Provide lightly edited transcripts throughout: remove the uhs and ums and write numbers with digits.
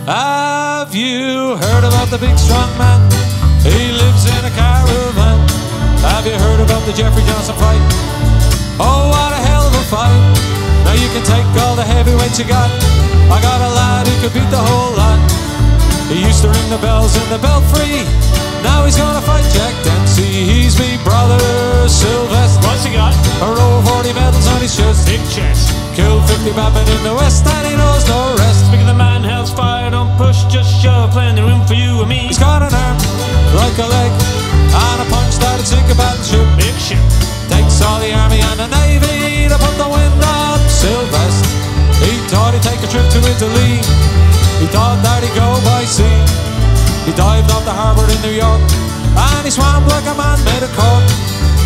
Have you heard about the big strong man? He lives in a caravan. Have you heard about the Jeffrey Johnson fight? Oh, what a hell of a fight. Now you can take all the heavyweights you got. I got a lad who could beat the whole lot. He used to ring the bells in the belfry. Now he's gonna fight Jack Dempsey. He's me brother Sylvester. What's he got? A row of 40 medals on his chest. Big chest. Killed 50 badmen in the West and he knows no rest. Speak of the man, hell's fire, don't push, just shove. Plenty room for you and me. He's got an arm like a leg and a punch that'd sink a battleship. Big ship. Takes all the army and the navy to put the wind up Sylvester. He thought he'd take a trip to Italy. He thought that he'd go by sea. He dived off the harbour in New York and he swam like a man made of cork.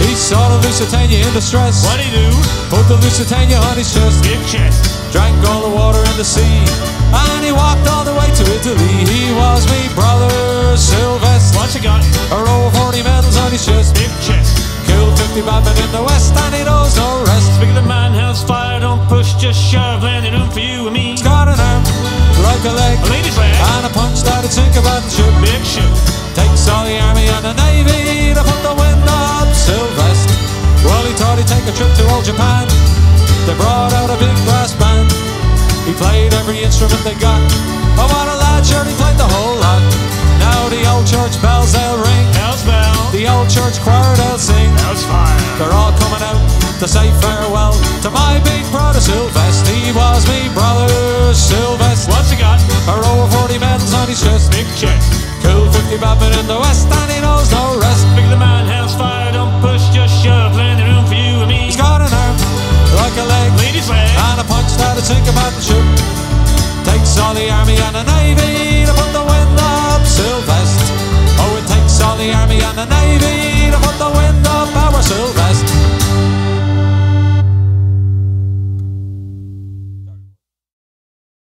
He saw the Lusitania in distress. What'd he do? Put the Lusitania on his chest. Big chest. Drank all the water in the sea and he walked all the way to Italy. He was me brother Sylvester. What's he got? A row of 40 medals on his chest. Big chest. Killed 50 badmen in the West and he knows no rest. Speak of the man, hell's fire, don't push, just shove. Plenty room for you and me. He's got an arm like a leg A lady's leg. and a punch that'd sink a battleship. Big ship. Takes all the army and the navy to put the wind up Sylvester. Well, he thought he'd take a trip to old Japan. They brought out a big brass band. He played every instrument they got. Oh, what a lad, sure, he played the whole lot. Now the old church bells, they'll ring. Hell's bell. The old church choir, they'll sing. Hell's fire. They're all coming out to say farewell to my big brother Sylvester. He was me brother Sylvester. What's he got? A row of 40 medals on his chest. Big chest. Killed 50 badmen in the West and he knows no rest. Speak of the man, hell's fire, don't push, just shove. Plenty room for you and me. He's got an arm like a leg Lady's leg. and a punch that'd sink a battleship. Takes all the army and the navy